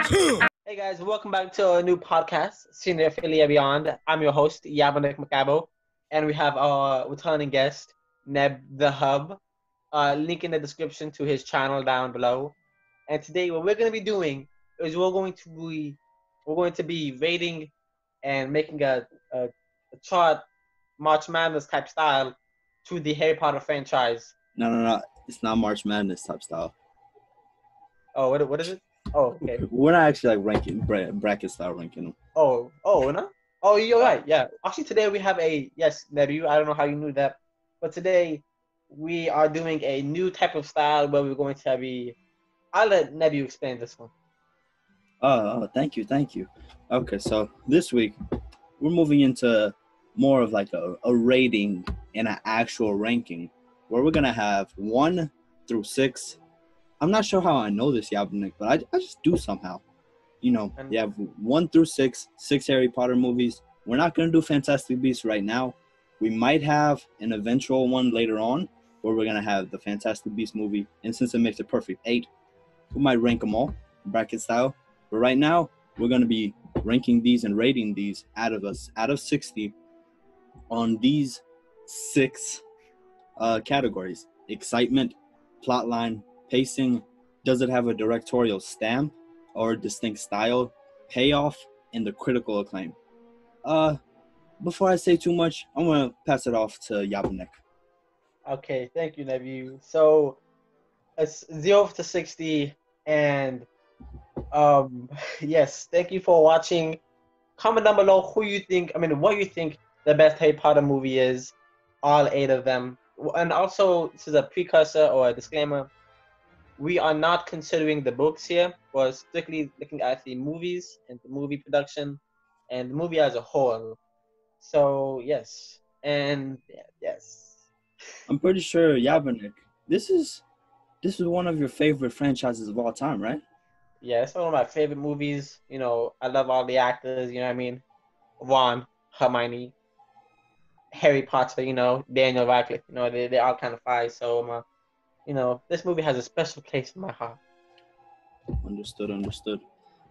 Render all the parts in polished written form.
Hey guys, welcome back to a new podcast, Senior Affiliate Beyond. I'm your host, yeaaaa, and we have our returning guest, Neb the Hub. Link in the description to his channel down below. And today, what we're going to be doing is we're going to be rating and making a chart, March Madness type style, to the Harry Potter franchise. No. It's not March Madness type style. Oh, what is it? Oh, okay. We're not actually like ranking bracket style ranking them. Oh, no? Oh, you're right. Yeah. Actually, today we have yes, Nebi. I don't know how you knew that, but today we are doing a new type of style where we're going to be. I'll let Nebi explain this one. Thank you. Okay, so this week we're moving into more of like a rating and an actual ranking where we're gonna have 1 through 6. I'm not sure how I know this, Yabnik, but I just do somehow. You have 1 through 6 Harry Potter movies. We're not going to do Fantastic Beasts right now. We might have an eventual one later on where we're going to have the Fantastic Beasts movie. And since it makes it perfect 8, we might rank them all, bracket style. But right now, we're going to be ranking these and rating these out of 60 on these 6 categories: excitement, plotline, pacing, does it have a directorial stamp or a distinct style, payoff, and the critical acclaim. Before I say too much, I'm going to pass it off to Yabanek. Okay, thank you, Nebi. So it's 0 to 60, and yes, thank you for watching. Comment down below what you think the best Harry Potter movie is, all 8 of them. And also, this is a precursor or a disclaimer. We are not considering the books here. We're strictly looking at the movies and the movie production and the movie as a whole. So, yes. And, yes. I'm pretty sure, Yabanek, this is one of your favorite franchises of all time, right? Yeah, it's one of my favorite movies. I love all the actors, you know what I mean? Ron, Hermione, Harry Potter, Daniel Radcliffe, they all kind of fire. So, this movie has a special place in my heart. Understood.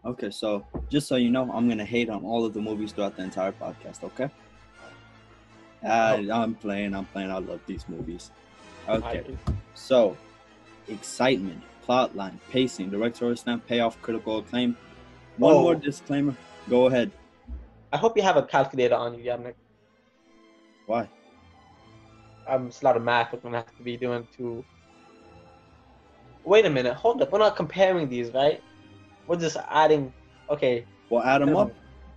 Okay, so just so you know, I'm going to hate on all of the movies throughout the entire podcast, okay? I'm playing. I love these movies. Okay, so excitement, plotline, pacing, directorial stamp, payoff, critical acclaim. One more disclaimer. Go ahead. I hope you have a calculator on you, Yabnik. Why? It's a lot of math we're going to have to be doing to... Wait a minute. Hold up. We're not comparing these, right? We're just adding... Okay. We'll add them up,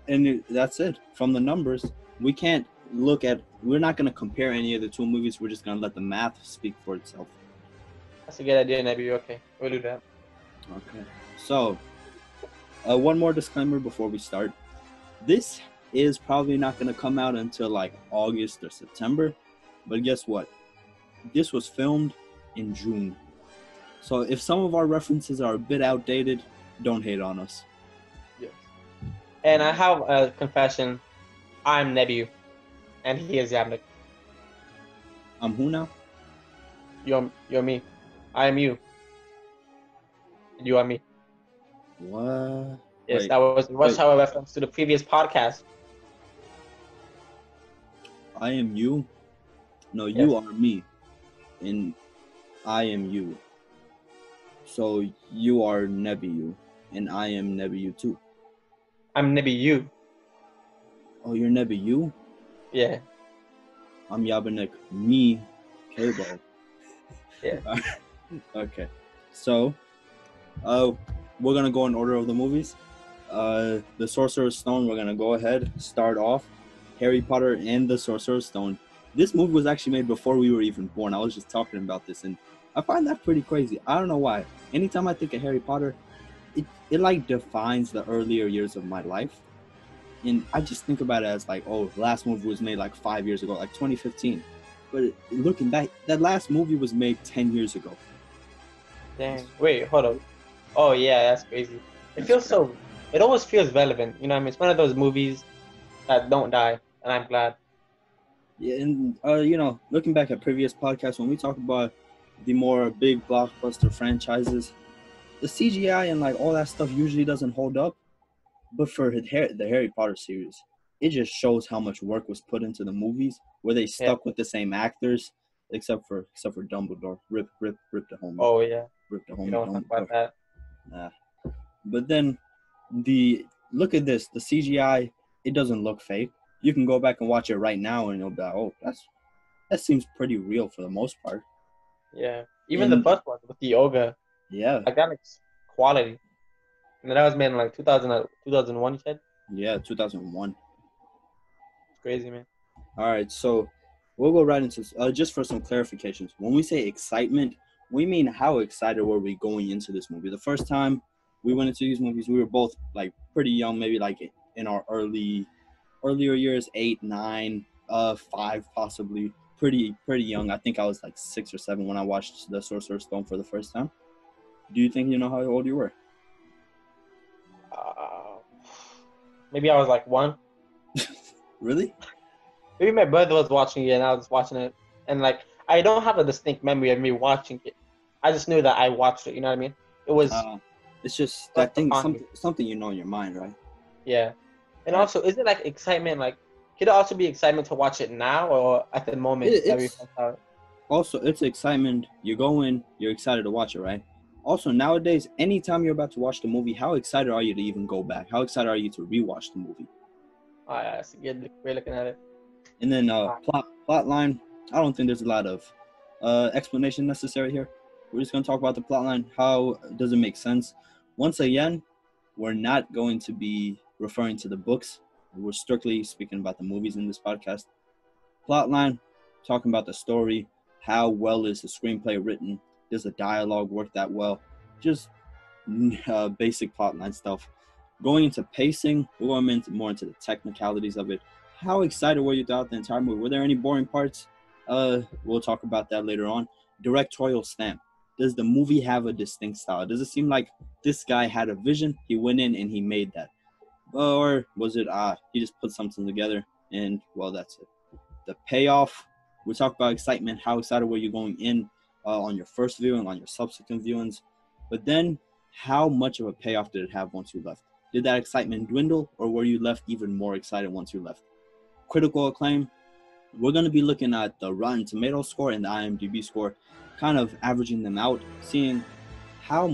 and that's it. From the numbers, we can't look at... We're not going to compare any of the 2 movies. We're just going to let the math speak for itself. That's a good idea, Nebi. Okay. We'll do that. Okay. So, one more disclaimer before we start. This is probably not going to come out until like August or September. But guess what? This was filmed in June. So if some of our references are a bit outdated, don't hate on us. Yes. And I have a confession. I'm Nebi, and he is Yabnik. I'm who now? You're me. I am you. You are me. What? Yes, wait, that was how I reference to the previous podcast. I am you? No, you are me. And I am you. So you are Nebi you, and I am Nebi you too. I'm Nebi you. Oh, you're Nebi you? Yeah. I'm Yabanek me K-Ball. Yeah. Okay. So, we're gonna go in order of the movies. The Sorcerer's Stone, we're gonna go ahead, start off. Harry Potter and the Sorcerer's Stone. This movie was actually made before we were even born. I was just talking about this, and I find that pretty crazy. I don't know why. Anytime I think of Harry Potter, it like defines the earlier years of my life. And I just think about it as like, oh, the last movie was made like 5 years ago, like 2015. But looking back, that last movie was made 10 years ago. Dang. Wait, hold up. Oh, yeah, that's crazy. It always feels relevant. You know what I mean? It's one of those movies that don't die, and I'm glad. Yeah, and, looking back at previous podcasts, when we talk about the more big blockbuster franchises, the CGI and like all that stuff usually doesn't hold up. But for the Harry Potter series, it just shows how much work was put into the movies, where they Yeah. stuck with the same actors, except for Dumbledore. Rip the homie. Oh yeah. Rip the You homie don't talk Dumbledore. about that. Nah. But then look at this, the CGI, it doesn't look fake. You can go back and watch it right now and you'll be like, oh, that seems pretty real for the most part. Yeah. Even the And first one with the yoga, yeah, like that looks quality. And that was made in like 2001, you said? yeah, 2001. It's crazy, man. All right, so we'll go right into just for some clarifications. When we say excitement, we mean how excited were we going into this movie? The first time we went into these movies, we were both like pretty young, maybe like in our earlier years, 8, 9, 5 possibly. Pretty young. I think I was like 6 or 7 when I watched The Sorcerer's Stone for the first time. Do you think you know how old you were? Uh, Maybe I was like 1. Really? Maybe my brother was watching it and I was watching it. And like, I don't have a distinct memory of me watching it. I just knew that I watched it, you know what I mean? It was It's just like that thing, upon me. something you know in your mind, right? Yeah. And Right. also, is it like excitement? Like, could it also be excitement to watch it now or at the moment that we It's found out? also, it's excitement. You go in, you're excited to watch it, right? Also, nowadays, anytime you're about to watch the movie, how excited are you to even go back? How excited are you to rewatch the movie? Oh, yeah, that's a good way of looking at it. And then plot line. I don't think there's a lot of explanation necessary here. We're just gonna talk about the plot line. How does it make sense? Once again, we're not going to be referring to the books. We're strictly speaking about the movies in this podcast. Plot line, talking about the story. How well is the screenplay written? Does the dialogue work that well? Just basic plotline stuff. Going into pacing, we're going more into the technicalities of it. How excited were you throughout the entire movie? Were there any boring parts? We'll talk about that later on. Directorial stamp. Does the movie have a distinct style? Does it seem like this guy had a vision? He went in and he made that, or was it he just put something together and well, that's it. The payoff. We talk about excitement. How excited were you going in on your first viewing, on your subsequent viewings? But then, how much of a payoff did it have once you left? Did that excitement dwindle, or were you left even more excited once you left? Critical acclaim. We're going to be looking at the Rotten Tomatoes score and the IMDb score, kind of averaging them out, seeing how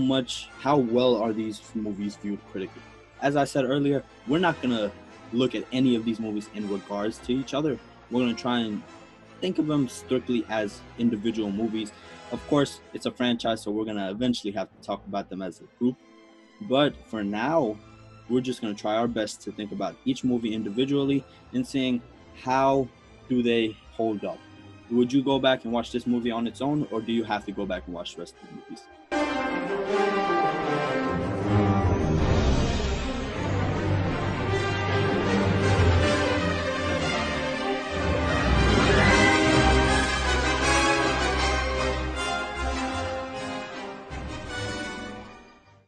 well are these movies viewed critically. As I said earlier, we're not going to look at any of these movies in regards to each other. We're going to try and think of them strictly as individual movies. Of course, it's a franchise, so we're going to eventually have to talk about them as a group. But for now, we're just going to try our best to think about each movie individually and seeing how do they hold up. Would you go back and watch this movie on its own, or do you have to go back and watch the rest of the movies?